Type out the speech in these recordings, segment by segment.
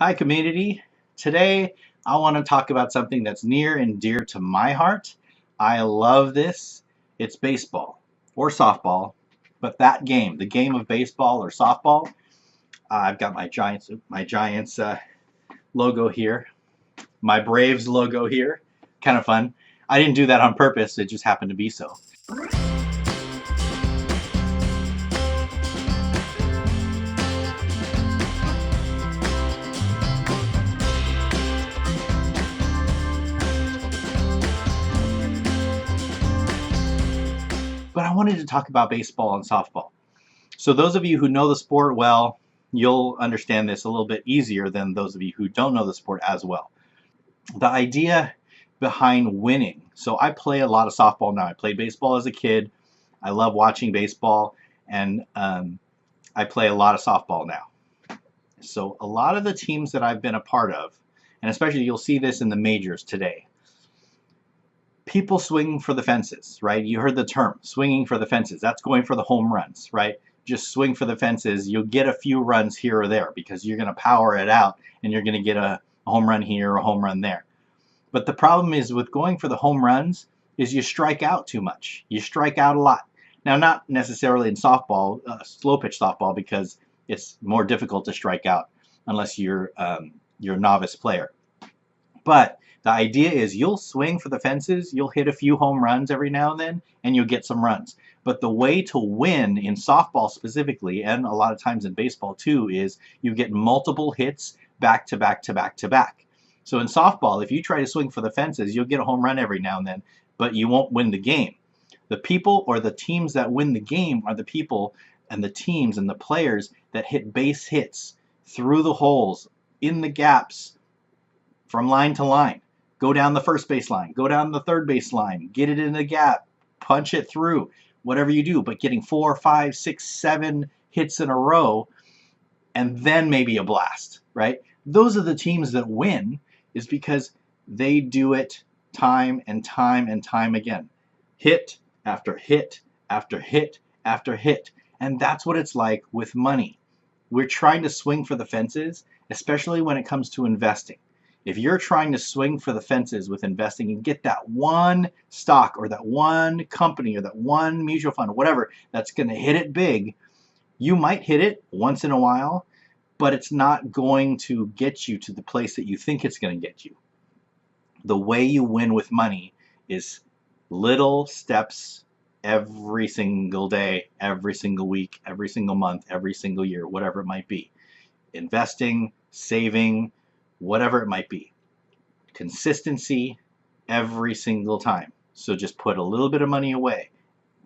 Hi community. Today I want to talk about something that's near and dear to my heart. I love this. It's baseball or softball, but that game, the game of baseball or softball, I've got my Giants logo here, my Braves logo here. Kind of fun. I didn't do that on purpose. It just happened to be so. But I wanted to talk about baseball and softball. So those of you who know the sport well, you'll understand this a little bit easier than those of you who don't know the sport as well. The idea behind winning. So I play a lot of softball now. I played baseball as a kid. I love watching baseball, and I play a lot of softball now. So a lot of the teams that I've been a part of, and especially you'll see this in the majors today, people swing for the fences, right? You heard the term, swinging for the fences. That's going for the home runs, right? Just swing for the fences. You'll get a few runs here or there because you're going to power it out and you're going to get a home run here or a home run there. But the problem is with going for the home runs is you strike out too much. You strike out a lot. Now, not necessarily in softball, slow pitch softball, because it's more difficult to strike out unless you're a novice player. But the idea is you'll swing for the fences, you'll hit a few home runs every now and then, and you'll get some runs. But the way to win in softball specifically, and a lot of times in baseball too, is you get multiple hits back to back to back to back. So in softball, if you try to swing for the fences, you'll get a home run every now and then, but you won't win the game. The people or the teams that win the game are the people and the teams and the players that hit base hits through the holes, in the gaps, from line to line. Go down the first base line, go down the third base line, get it in the gap, punch it through, whatever you do, but getting 4, 5, 6, 7 hits in a row, and then maybe a blast, right? Those are the teams that win, is because they do it time and time and time again. Hit after hit after hit after hit. And that's what it's like with money. We're trying to swing for the fences, especially when it comes to investing. If you're trying to swing for the fences with investing and get that one stock or that one company or that one mutual fund or whatever that's going to hit it big, you might hit it once in a while, but it's not going to get you to the place that you think it's going to get you. The way you win with money is little steps every single day, every single week, every single month, every single year, whatever it might be. Investing, saving, whatever it might be. Consistency every single time. So just put a little bit of money away,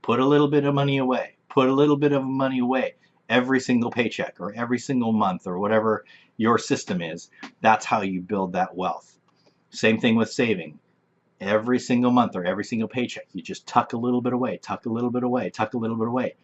put a little bit of money away, put a little bit of money away every single paycheck or every single month or whatever your system is. That's how you build that wealth. Same thing with saving. Every single month or every single paycheck, you just tuck a little bit away, tuck a little bit away, tuck a little bit away.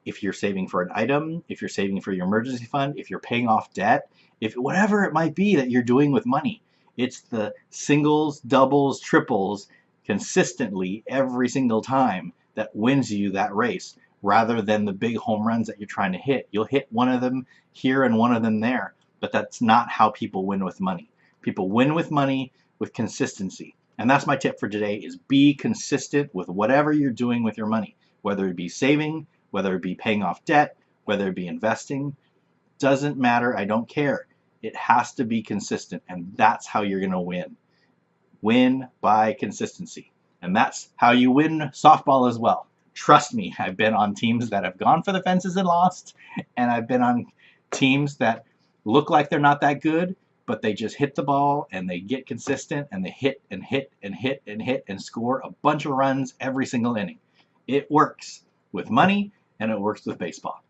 If you're saving for an item, if you're saving for your emergency fund, if you're paying off debt, if whatever it might be that you're doing with money, it's the singles, doubles, triples consistently every single time that wins you that race, rather than the big home runs that you're trying to hit. You'll hit one of them here and one of them there, but that's not how people win with money. People win with money with consistency. And that's my tip for today, is be consistent with whatever you're doing with your money, whether it be saving, whether it be paying off debt, whether it be investing. Doesn't matter. I don't care. It has to be consistent, and that's how you're going to win. Win by consistency. And that's how you win softball as well. Trust me, I've been on teams that have gone for the fences and lost, and I've been on teams that look like they're not that good, but they just hit the ball and they get consistent and they hit and hit and hit and hit and score a bunch of runs every single inning. It works with money and it works with baseball.